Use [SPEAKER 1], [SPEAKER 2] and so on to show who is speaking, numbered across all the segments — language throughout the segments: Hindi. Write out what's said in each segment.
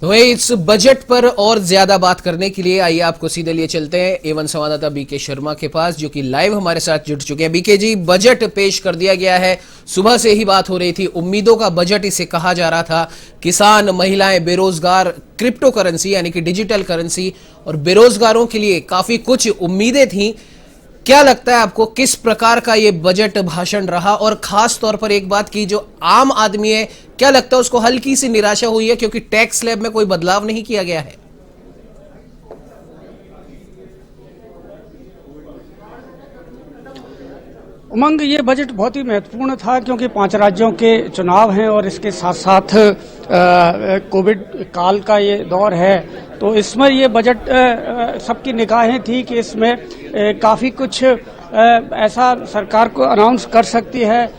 [SPEAKER 1] तो इस बजट पर और ज्यादा बात करने के लिए आइए आपको सीधे लिए चलते हैं एवन संवाददाता बीके शर्मा के पास, जो कि लाइव हमारे साथ जुड़ चुके हैं। बीके जी, बजट पेश कर दिया गया है, सुबह से ही बात हो रही थी, उम्मीदों का बजट इसे कहा जा रहा था। किसान, महिलाएं, बेरोजगार, क्रिप्टो करेंसी यानी कि डिजिटल करेंसी और बेरोजगारों के लिए काफी कुछ उम्मीदें थी। क्या लगता है आपको किस प्रकार का ये बजट भाषण रहा, और खास तौर पर एक बात की, जो आम आदमी है, क्या लगता है उसको हल्की सी निराशा हुई है क्योंकि टैक्स स्लैब में कोई बदलाव नहीं किया गया है?
[SPEAKER 2] उमंग, ये बजट बहुत ही महत्वपूर्ण था क्योंकि 5 राज्यों के चुनाव हैं और इसके साथ साथ कोविड काल का ये दौर है। तो इसमें ये बजट सबकी निगाहें थी कि इसमें काफ़ी कुछ ऐसा सरकार को अनाउंस कर सकती है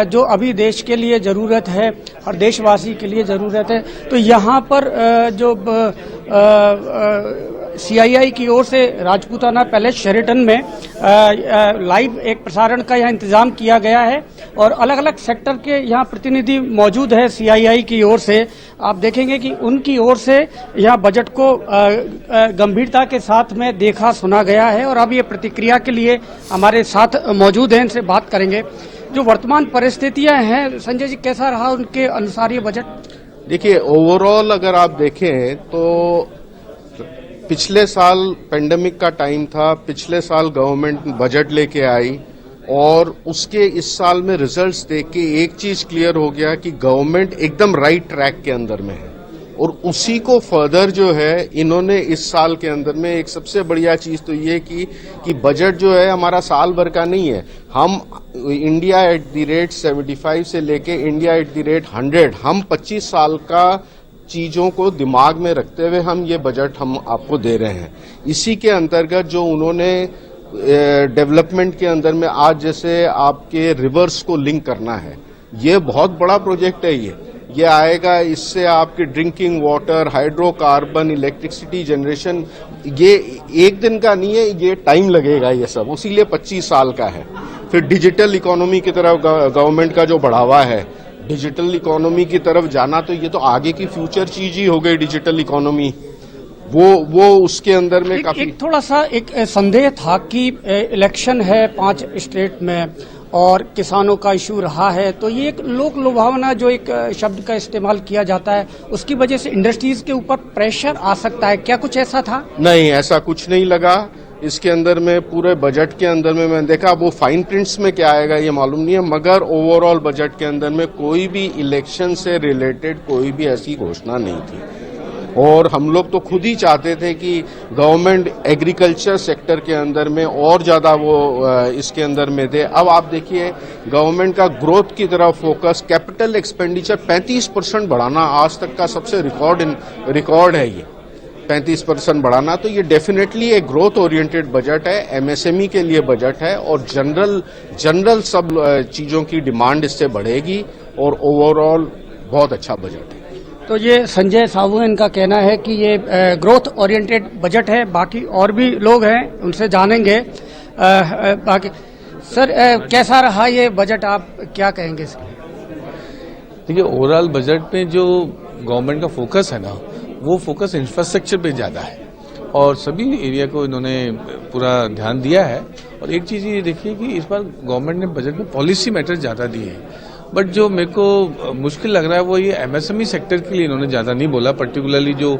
[SPEAKER 2] जो अभी देश के लिए ज़रूरत है और देशवासी के लिए ज़रूरत है। तो यहाँ पर जो सीआईआई की ओर से राजपूताना पैलेस शेरेटन में लाइव एक प्रसारण का यहाँ इंतजाम किया गया है और अलग अलग सेक्टर के यहाँ प्रतिनिधि मौजूद है। सीआईआई की ओर से आप देखेंगे कि उनकी ओर से यहाँ बजट को गंभीरता के साथ में देखा सुना गया है और अब ये प्रतिक्रिया के लिए हमारे साथ मौजूद हैं, इनसे बात करेंगे। जो वर्तमान परिस्थितियां हैं, संजय जी, कैसा रहा उनके अनुसार ये बजट?
[SPEAKER 3] देखिए, ओवरऑल अगर आप देखें तो पिछले साल पेंडेमिक का टाइम था, पिछले साल गवर्नमेंट बजट लेके आई और उसके इस साल में रिजल्ट्स देख के एक चीज क्लियर हो गया कि गवर्नमेंट एकदम राइट ट्रैक के अंदर में है और उसी को फर्दर जो है इन्होंने इस साल के अंदर में एक सबसे बढ़िया चीज तो ये की कि बजट जो है हमारा साल भर का नहीं है। हम इंडिया एट द रेट 75 से लेके इंडिया एट द रेट 100, हम 25 साल का चीजों को दिमाग में रखते हुए हम ये बजट हम आपको दे रहे हैं। इसी के अंतर्गत जो उन्होंने डेवलपमेंट के अंदर में आज जैसे आपके रिवर्स को लिंक करना है, ये बहुत बड़ा प्रोजेक्ट है। ये आएगा, इससे आपके drinking water, hydrocarbon, electricity generation, ये एक दिन का नहीं है, ये टाइम लगेगा ये सब, इसीलिए 25 साल का है। फिर डिजिटल इकोनॉमी की तरफ गवर्नमेंट का जो बढ़ावा है, डिजिटल इकोनॉमी की तरफ जाना, तो ये तो आगे की फ्यूचर चीज ही हो गई डिजिटल इकोनॉमी। वो उसके अंदर में काफी
[SPEAKER 2] एक थोड़ा सा एक संदेह था कि इलेक्शन है 5 स्टेट में और किसानों का इशू रहा है, तो ये एक लोक लुभावना जो एक शब्द का इस्तेमाल किया जाता है, उसकी वजह से इंडस्ट्रीज के ऊपर प्रेशर आ सकता है, क्या कुछ ऐसा था? नहीं,
[SPEAKER 3] ऐसा कुछ नहीं लगा। इसके अंदर में पूरे बजट के अंदर में मैंने देखा, वो फाइन प्रिंट्स में क्या आएगा ये मालूम नहीं है, मगर ओवरऑल बजट के अंदर में कोई भी इलेक्शन से रिलेटेड कोई भी ऐसी घोषणा नहीं थी। और हम लोग तो खुद ही चाहते थे कि गवर्नमेंट एग्रीकल्चर सेक्टर के अंदर में और ज्यादा वो इसके अंदर में दे। अब आप देखिए, गवर्नमेंट का ग्रोथ की तरफ फोकस, कैपिटल एक्सपेंडिचर 35% बढ़ाना आज तक का सबसे रिकॉर्ड है ये 35% बढ़ाना। तो ये डेफिनेटली एक ग्रोथ ओरिएंटेड बजट है, एमएसएमई के लिए बजट है और जनरल सब चीजों की डिमांड इससे बढ़ेगी और ओवरऑल बहुत अच्छा बजट है।
[SPEAKER 2] तो ये संजय साहू, इनका कहना है कि ये ग्रोथ ओरिएंटेड बजट है। बाकी और भी लोग हैं, उनसे जानेंगे। बाकी सर, कैसा रहा ये बजट, आप क्या कहेंगे इसके?
[SPEAKER 4] देखिए, ओवरऑल बजट में जो गवर्नमेंट का फोकस है ना, वो फोकस इंफ्रास्ट्रक्चर पे ज्यादा है और सभी एरिया को इन्होंने पूरा ध्यान दिया है। और एक चीज ये देखिए कि इस बार गवर्नमेंट ने बजट में पॉलिसी मैटर ज्यादा दिए हैं, बट जो मेरे को मुश्किल लग रहा है वो ये एमएसएमई सेक्टर के लिए इन्होंने ज्यादा नहीं बोला। पर्टिकुलरली जो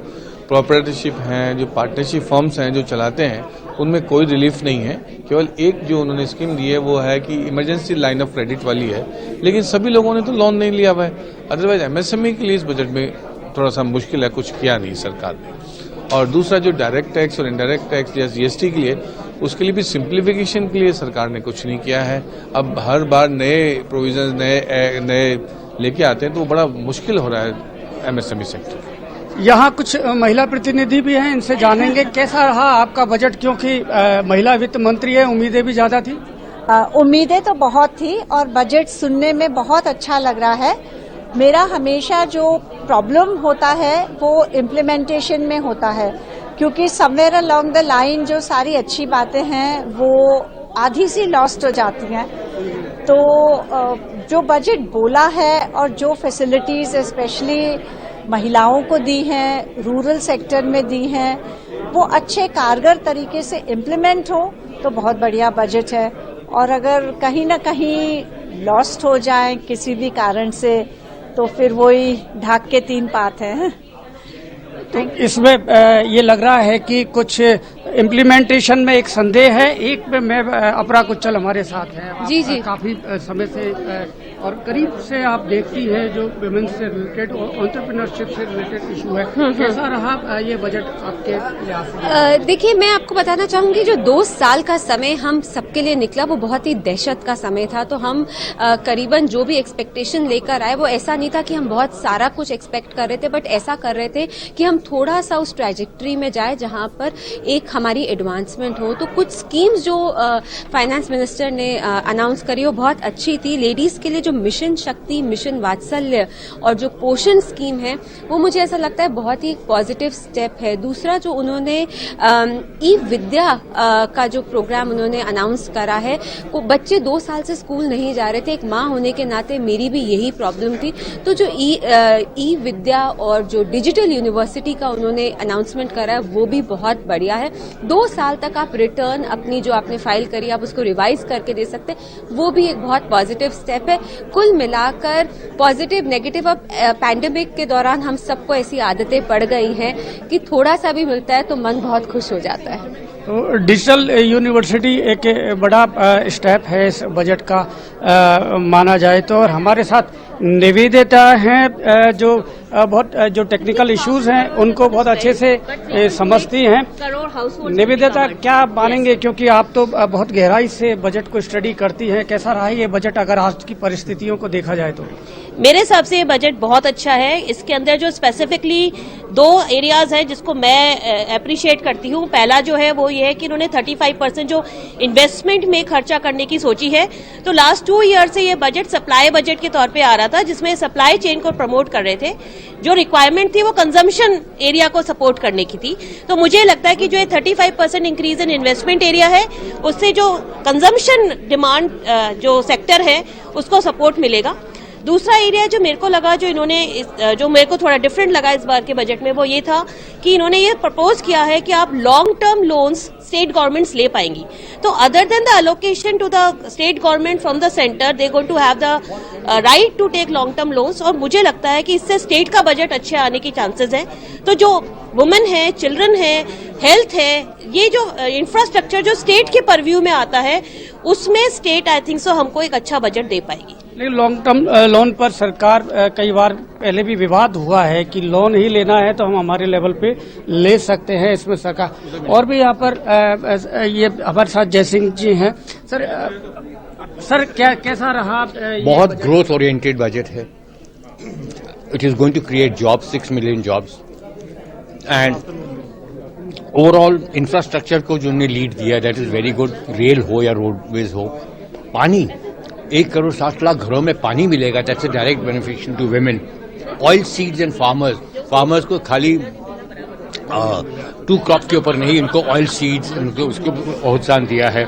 [SPEAKER 4] प्रोप्राइटरशिप हैं, जो पार्टनरशिप फर्म्स हैं जो चलाते हैं, उनमें कोई रिलीफ नहीं है। केवल एक जो उन्होंने स्कीम दी है वो है कि इमरजेंसी लाइन ऑफ क्रेडिट वाली है, लेकिन सभी लोगों ने तो लोन नहीं लिया हुआ है। अदरवाइज एमएसएमई के लिए इस बजट में थोड़ा सा मुश्किल है, कुछ किया नहीं सरकार ने। और दूसरा जो डायरेक्ट टैक्स और इनडायरेक्ट टैक्स या जीएसटी के लिए, उसके लिए भी सिंप्लीफिकेशन के लिए सरकार ने कुछ नहीं किया है। अब हर बार नए प्रोविजन नए लेके आते हैं तो बड़ा मुश्किल हो रहा है एमएसएमई सेक्टर।
[SPEAKER 2] यहाँ कुछ महिला प्रतिनिधि भी हैं, इनसे जानेंगे कैसा रहा आपका बजट, क्योंकि महिला वित्त मंत्री है, उम्मीदें भी ज्यादा थी।
[SPEAKER 5] उम्मीदें तो बहुत थी और बजट सुनने में बहुत अच्छा लग रहा है। मेरा हमेशा जो प्रॉब्लम होता है वो इम्प्लीमेंटेशन में होता है, क्योंकि समवेयर अलोंग द लाइन जो सारी अच्छी बातें हैं वो आधी सी लॉस्ट हो जाती हैं। तो जो बजट बोला है और जो फैसिलिटीज स्पेशली महिलाओं को दी हैं, रूरल सेक्टर में दी हैं, वो अच्छे कारगर तरीके से इम्प्लीमेंट हो तो बहुत बढ़िया बजट है। और अगर कहीं ना कहीं लॉस्ट हो जाए किसी भी कारण से तो फिर वही ढाक के 3 पात है।
[SPEAKER 2] तो इसमें ये लग रहा है कि कुछ इम्प्लीमेंटेशन में एक संदेह है। एक में मैं अपरा कुच्चल हमारे साथ है। आप
[SPEAKER 6] जी।
[SPEAKER 2] काफी समय से और करीब से आप देखती हैं जो विमेन से रिलेटेड और एंटरप्रेन्योरशिप से रिलेटेड इशू है। कैसा रहा ये बजट आपके लिहाज से?
[SPEAKER 6] देखिए, मैं आपको बताना चाहूंगी जो 2 साल का समय हम सबके लिए निकला वो बहुत ही दहशत का समय था। तो हम करीबन जो भी एक्सपेक्टेशन लेकर आए वो ऐसा नहीं था कि हम बहुत सारा कुछ एक्सपेक्ट कर रहे थे, बट ऐसा कर रहे थे कि हम थोड़ा सा उस ट्रैजेक्टरी में जाए जहां पर एक हमारी एडवांसमेंट हो। तो कुछ स्कीम्स जो फाइनेंस मिनिस्टर ने अनाउंस करी वो बहुत अच्छी थी। लेडीज के लिए जो मिशन शक्ति, मिशन वात्सल्य और जो पोषण स्कीम है वो मुझे ऐसा लगता है बहुत ही पॉजिटिव स्टेप है। दूसरा जो उन्होंने ई विद्या का जो प्रोग्राम उन्होंने अनाउंस करा है, वो बच्चे 2 साल से स्कूल नहीं जा रहे थे। एक माँ होने के नाते मेरी भी यही प्रॉब्लम थी। तो जो ई विद्या और जो डिजिटल यूनिवर्सिटी का उन्होंने अनाउंसमेंट करा है वो भी बहुत बढ़िया है। 2 साल तक आप रिटर्न अपनी जो आपने फाइल करी आप उसको रिवाइज करके दे सकते हैं, वो भी एक बहुत पॉजिटिव स्टेप है। कुल मिलाकर पॉजिटिव नेगेटिव, अब पैंडेमिक के दौरान हम सबको ऐसी आदतें पड़ गई हैं कि थोड़ा सा भी मिलता है तो मन बहुत खुश हो जाता है।
[SPEAKER 2] तो डिजिटल यूनिवर्सिटी एक बड़ा स्टेप है इस बजट का माना जाए तो। और हमारे साथ निवेदिता हैं जो बहुत जो टेक्निकल इश्यूज हैं उनको बहुत अच्छे से समझती हैं। निवेदिता, क्या मानेंगे, क्योंकि आप तो बहुत गहराई से बजट को स्टडी करती हैं, कैसा रहा ये बजट अगर आज की परिस्थितियों को देखा जाए तो?
[SPEAKER 7] मेरे हिसाब से ये बजट बहुत अच्छा है। इसके अंदर जो स्पेसिफिकली 2 एरियाज हैं जिसको मैं अप्रिशिएट करती हूँ। पहला जो है वो ये है कि इन्होंने 35% जो इन्वेस्टमेंट में खर्चा करने की सोची है। तो लास्ट 2 ईयर से ये बजट सप्लाई बजट के तौर पे आ रहा था जिसमें सप्लाई चेन को प्रमोट कर रहे थे। जो रिक्वायरमेंट थी वो कंजम्पशन एरिया को सपोर्ट करने की थी। तो मुझे लगता है कि जो 35% इंक्रीज इन इन्वेस्टमेंट एरिया है उससे जो कंजम्पशन डिमांड जो सेक्टर है उसको सपोर्ट मिलेगा। दूसरा एरिया जो मेरे को लगा जो मेरे को थोड़ा डिफरेंट लगा इस बार के बजट में वो ये था कि इन्होंने ये प्रपोज किया है कि आप long term loans state governments ले पाएंगी। तो other than the allocation to the state government from the centre, they going to have the right to take long term loans. और मुझे लगता है कि इससे स्टेट का बजट अच्छे आने की चांसेस हैं। तो जो वुमेन है, चिल्ड्रन है, हेल्थ है, ये जो इंफ्रास्ट्रक्चर जो स्टेट के परव्यू में आता है उसमें स्टेट आई थिंक सो हमको एक अच्छा बजट दे पाएगी।
[SPEAKER 2] लेकिन लॉन्ग टर्म लोन पर सरकार कई बार पहले भी विवाद हुआ है कि लोन ही लेना है तो हम हमारे लेवल पे ले सकते हैं। इसमें सरकार और भी यहाँ पर ये हमारे साथ जयसिंह जी हैं। सर कैसा रहा?
[SPEAKER 8] बहुत ग्रोथ ओरिएंटेड बजट है। It is going to create jobs, 6 million jobs and overall infrastructure को जो उन्होंने लीड दिया that is very good. Rail हो या रोडवेज हो, पानी 1 करोड़ 60 लाख घरों में पानी मिलेगा, that's a direct beneficial to women. Oil seeds and farmers को खाली 2 क्रॉप के ऊपर नहीं, इनको ऑयल सीड्स उनको उसको प्रोत्साहन दिया है।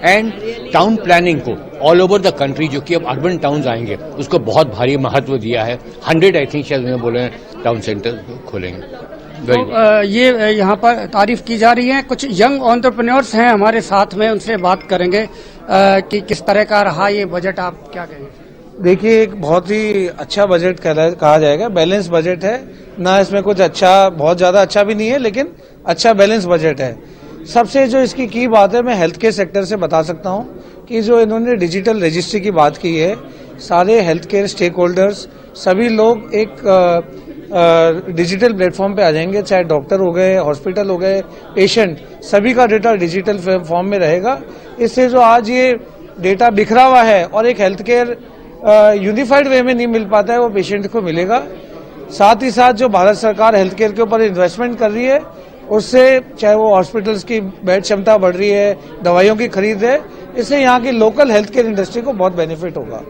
[SPEAKER 8] एंड टाउन प्लानिंग को ऑल ओवर द कंट्री जो कि अब अर्बन टाउन्स आएंगे उसको बहुत भारी महत्व दिया है। 100 आई थिंक शायद उन्होंने बोले टाउन सेंटर खोलेंगे।
[SPEAKER 2] तो ये यहाँ पर तारीफ की जा रही है। कुछ यंग एंटरप्रेन्योर्स हैं हमारे साथ में, उनसे बात करेंगे कि किस तरह का रहा ये बजट, आप क्या कहेंगे?
[SPEAKER 9] देखिए, एक बहुत ही अच्छा बजट कहा जाएगा। बैलेंस बजट है ना, इसमें कुछ अच्छा बहुत ज्यादा अच्छा भी नहीं है लेकिन अच्छा बैलेंस बजट है। सबसे जो इसकी की बात है मैं हेल्थ केयर सेक्टर से बता सकता हूं कि जो इन्होंने डिजिटल रजिस्ट्री की बात की है, सारे हेल्थ केयर स्टेक होल्डर्स सभी लोग एक डिजिटल प्लेटफॉर्म पे आ जाएंगे, चाहे डॉक्टर हो गए, हॉस्पिटल हो गए, पेशेंट, सभी का डेटा डिजिटल फॉर्म में रहेगा। इससे जो आज ये डेटा बिखरा हुआ है और एक हेल्थ केयर यूनिफाइड वे में नहीं मिल पाता है वो पेशेंट को मिलेगा। साथ ही साथ जो भारत सरकार हेल्थ केयर के ऊपर इन्वेस्टमेंट कर रही है उससे चाहे वो हॉस्पिटल्स की बेड क्षमता बढ़ रही है, दवाइयों की खरीद है, इससे यहाँ की लोकल हेल्थ केयर इंडस्ट्री को बहुत बेनिफिट होगा।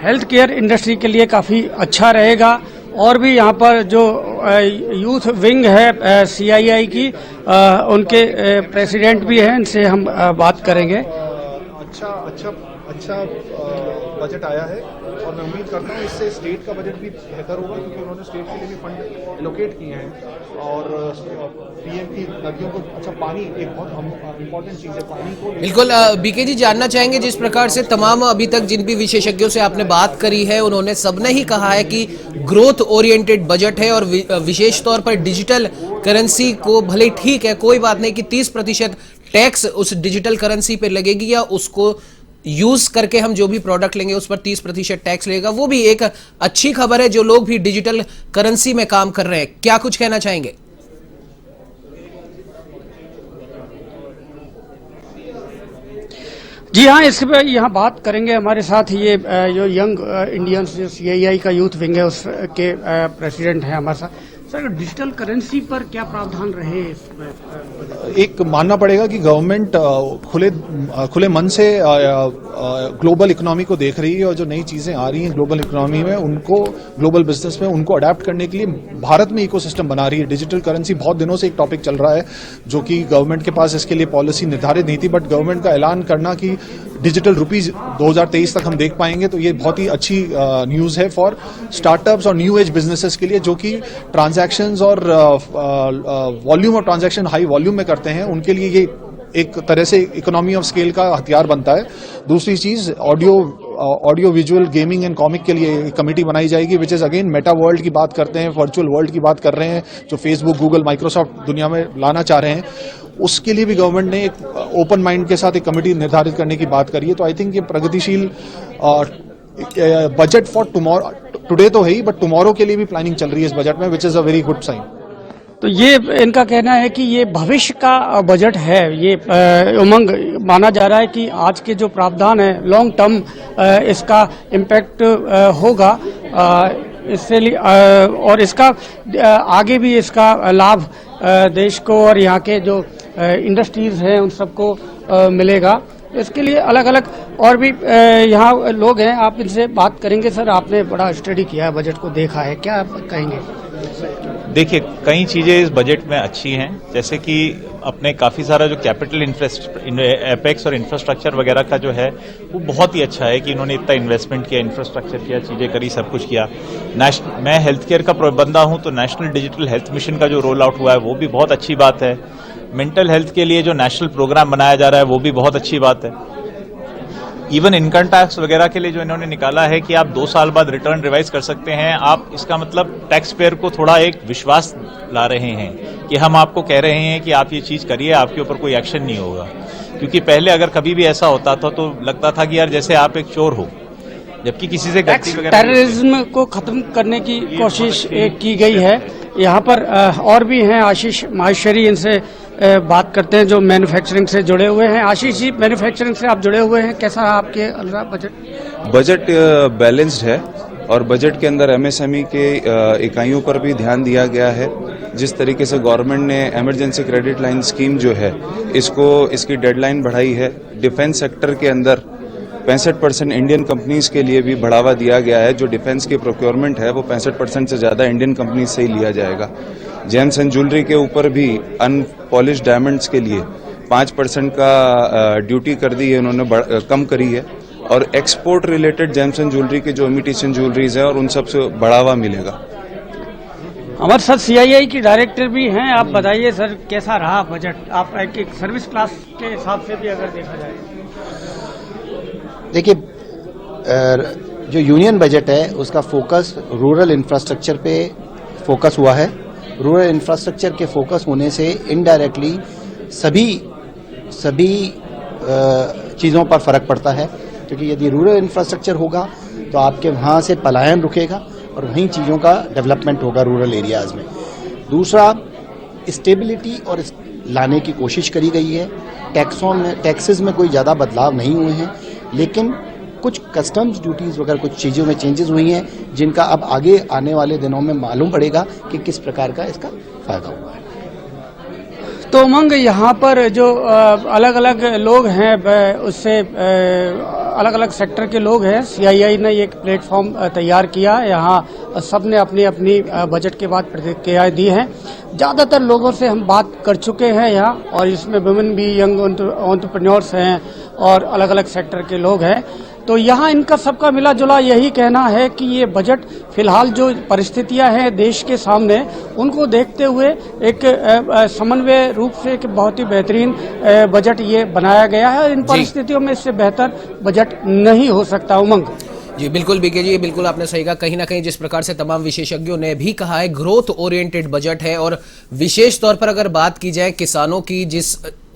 [SPEAKER 2] हेल्थ केयर इंडस्ट्री के लिए काफी अच्छा रहेगा। और भी यहाँ पर जो यूथ विंग है CII की, उनके प्रेसिडेंट भी हैं, इनसे हम बात करेंगे।
[SPEAKER 10] अच्छा बजट आया है और मैं उम्मीद करता हूँ इससे स्टेट का बजट भी बेहतर होगा, क्योंकि उन्होंने स्टेट के लिए भी फंड एलोकेट किए हैं। और पीएम की नदियों को अच्छा पानी एक बहुत इम्पोर्टेंट चीज़ है, पानी को
[SPEAKER 1] बिल्कुल। बीके जी, जानना चाहेंगे जिस प्रकार से तमाम अभी तक जिन भी विशेषज्ञों से आपने बात करी है उन्होंने सबने ही कहा है कि ग्रोथ ओरिएंटेड बजट है और विशेष तौर पर डिजिटल करेंसी को भले ठीक है, कोई बात नहीं कि 30% टैक्स उस डिजिटल करेंसी पे लगेगी या उसको यूज करके हम जो भी प्रोडक्ट लेंगे उस पर 30% टैक्स लगेगा, वो भी एक अच्छी खबर है जो लोग भी डिजिटल करेंसी में काम कर रहे हैं। क्या कुछ कहना चाहेंगे?
[SPEAKER 2] जी हाँ, इस पर यहाँ बात करेंगे हमारे साथ ये जो यंग इंडियंस जो CII का यूथ विंग है उसके प्रेसिडेंट हैं हमारे साथ। सर, डिजिटल करेंसी पर क्या प्रावधान रहे इसमें?
[SPEAKER 10] एक मानना पड़ेगा कि गवर्नमेंट खुले मन से ग्लोबल इकोनॉमी को देख रही है और जो नई चीजें आ रही हैं ग्लोबल इकोनॉमी में उनको, ग्लोबल बिजनेस में उनको अडेप्ट करने के लिए भारत में इकोसिस्टम बना रही है। डिजिटल करेंसी बहुत दिनों से एक टॉपिक चल रहा है जो कि गवर्नमेंट के पास इसके लिए पॉलिसी निर्धारित नहीं थी, बट गवर्नमेंट का ऐलान करना कि डिजिटल रुपीज 2023 तक हम देख पाएंगे, तो ये बहुत ही अच्छी न्यूज है फॉर स्टार्टअप्स और न्यू एज बिजनेसेस के लिए, जो कि ट्रांजैक्शंस और volume of transaction high volume में करते हैं, उनके लिए ये एक तरह से इकोनॉमी ऑफ स्केल का हथियार बनता है। दूसरी चीज, audio visual gaming and comic के लिए एक कमेटी बनाई जाएगी, which is again Meta world की बात करते हैं, वर्चुअल वर्ल्ड की बात कर रहे हैं, जो फेसबुक, गूगल, माइक्रोसॉफ्ट दुनिया में लाना चाह रहे हैं। उसके लिए भी गवर्नमेंट ने एक ओपन माइंड के साथ एक कमेटी निर्धारित करने की बात करी है। तो आई थिंक ये प्रगतिशील बजट फॉर टुमारो, टुडे तो है ही, बट टुमारो के लिए भी प्लानिंग चल रही है इस बजट में, which is a very good sign.
[SPEAKER 2] तो ये इनका कहना है कि ये भविष्य का बजट है, ये उमंग माना जा रहा है कि आज के जो प्रावधान है लॉन्ग टर्म इसका इम्पैक्ट होगा, इससे और इसका आगे भी इसका लाभ देश को और यहाँ के जो इंडस्ट्रीज हैं उन सबको मिलेगा। इसके लिए अलग अलग और भी यहाँ लोग हैं, आप इनसे बात करेंगे। सर, आपने बड़ा स्टडी किया है, बजट को देखा है, क्या आप कहेंगे?
[SPEAKER 11] देखिए, कई चीजें इस बजट में अच्छी हैं, जैसे कि अपने काफी सारा जो कैपिटल एपेक्स और इंफ्रास्ट्रक्चर वगैरह का जो है वो बहुत ही अच्छा है कि इन्होंने इतना इन्वेस्टमेंट किया, इंफ्रास्ट्रक्चर किया, चीजें करी, सब कुछ किया। मैं हेल्थ केयर का बंदा हूं, तो नेशनल डिजिटल हेल्थ मिशन का जो रोल आउट हुआ है वो भी बहुत अच्छी बात है। मेंटल हेल्थ के लिए जो नेशनल प्रोग्राम बनाया जा रहा है वो भी बहुत अच्छी बात है। इवन इनकम टैक्स वगैरह के लिए जो इन्होंने निकाला है कि आप 2 साल बाद रिटर्न रिवाइज कर सकते हैं, आप इसका मतलब टैक्स पेयर को थोड़ा एक विश्वास ला रहे हैं कि हम आपको कह रहे हैं कि आप ये चीज करिए, आपके ऊपर कोई एक्शन नहीं होगा। क्योंकि पहले अगर कभी भी ऐसा होता था तो लगता था कि यार जैसे आप एक चोर हो, जबकि किसी से गलती वगैरह।
[SPEAKER 2] टेररिज्म को खत्म करने की कोशिश की गई है। यहाँ पर और भी हैं, आशीष माहेश्वरी, इनसे बात करते हैं जो मैन्युफैक्चरिंग से जुड़े हुए हैं। आशीष जी, मैन्युफैक्चरिंग से आप जुड़े हुए हैं, कैसा रहा आपके
[SPEAKER 12] बजट बैलेंस्ड है और बजट के अंदर एमएसएमई के इकाइयों पर भी ध्यान दिया गया है। जिस तरीके से गवर्नमेंट ने इमरजेंसी क्रेडिट लाइन स्कीम जो है इसकी डेडलाइन बढ़ाई है, डिफेंस सेक्टर के अंदर 65% इंडियन कंपनीज के लिए भी बढ़ावा दिया गया है। जो डिफेंस की प्रोक्योरमेंट है वो 65% से ज्यादा इंडियन कंपनीज से ही लिया जाएगा। जेम्स एंड ज्वेलरी के ऊपर भी अनपॉलिश्ड डायमंड्स के लिए 5% का ड्यूटी कर दी है उन्होंने, कम करी है। और export related James and jewellery के जो इमिटेशन ज्वेलरीज है और उन सब से बढ़ावा मिलेगा।
[SPEAKER 2] हमारे साथ CII की डायरेक्टर भी हैं, आप बताइए सर कैसा रहा बजट, आप एक सर्विस क्लास के हिसाब से भी अगर देखा जाए?
[SPEAKER 13] देखिए, जो यूनियन बजट है उसका फोकस रूरल इंफ्रास्ट्रक्चर पे फोकस हुआ है। रूरल इंफ्रास्ट्रक्चर के फोकस होने से इनडायरेक्टली सभी चीज़ों पर फर्क पड़ता है, क्योंकि यदि रूरल इंफ्रास्ट्रक्चर होगा तो आपके वहाँ से पलायन रुकेगा और वहीं चीज़ों का डेवलपमेंट होगा रूरल एरियाज़ में। दूसरा, स्टेबिलिटी और लाने की कोशिश करी गई है। टैक्सेस में कोई ज़्यादा बदलाव नहीं हुए हैं, लेकिन कुछ कस्टम्स ड्यूटीज वगैरह कुछ चीज़ों में चेंजेस हुई हैं, जिनका अब आगे आने वाले दिनों में मालूम पड़ेगा कि किस प्रकार का इसका फायदा हुआ है।
[SPEAKER 2] तो उमंग, यहाँ पर जो अलग अलग लोग हैं उससे अलग अलग सेक्टर के लोग हैं, CII ने एक प्लेटफॉर्म तैयार किया। यहाँ सब ने अपनी अपनी बजट के बाद प्रतिक्रियाएं दी हैं। ज़्यादातर लोगों से हम बात कर चुके हैं यहाँ, और इसमें वुमेन भी, यंग एंटरप्रेन्योर्स हैं और अलग अलग सेक्टर के लोग हैं। तो यहाँ इनका सबका मिला जुला यही कहना है कि ये बजट फिलहाल जो परिस्थितियां हैं देश के सामने उनको देखते हुए एक समन्वय रूप से एक बहुत ही बेहतरीन बजट ये बनाया गया है। इन परिस्थितियों में इससे बेहतर बजट नहीं हो सकता। उमंग
[SPEAKER 1] जी बिल्कुल बीके जी, बिल्कुल आपने सही कहा। कहीं ना कहीं जिस प्रकार से तमाम विशेषज्ञों ने भी कहा है ग्रोथ ओरिएंटेड बजट है, और विशेष तौर पर अगर बात की जाए किसानों की,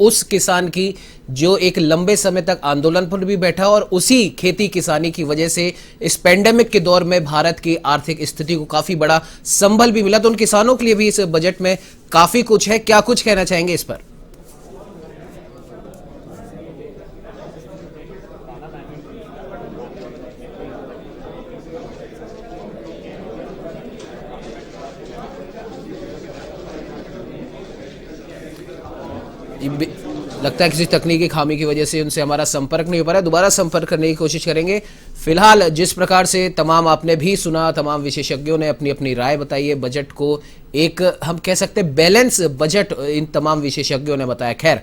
[SPEAKER 1] उस किसान की जो एक लंबे समय तक आंदोलन पर भी बैठा और उसी खेती किसानी की वजह से इस पेंडेमिक के दौर में भारत की आर्थिक स्थिति को काफी बड़ा संबल भी मिला, तो उन किसानों के लिए भी इस बजट में काफी कुछ है। क्या कुछ कहना चाहेंगे इस पर? लगता है किसी तकनीकी खामी की वजह से उनसे हमारा संपर्क नहीं हो पा रहा है। दोबारा संपर्क करने की कोशिश करेंगे। फिलहाल जिस प्रकार से तमाम आपने भी सुना, तमाम विशेषज्ञों ने अपनी अपनी राय बताई है। बजट को एक हम कह सकते हैं बैलेंस बजट इन तमाम विशेषज्ञों ने बताया। खैर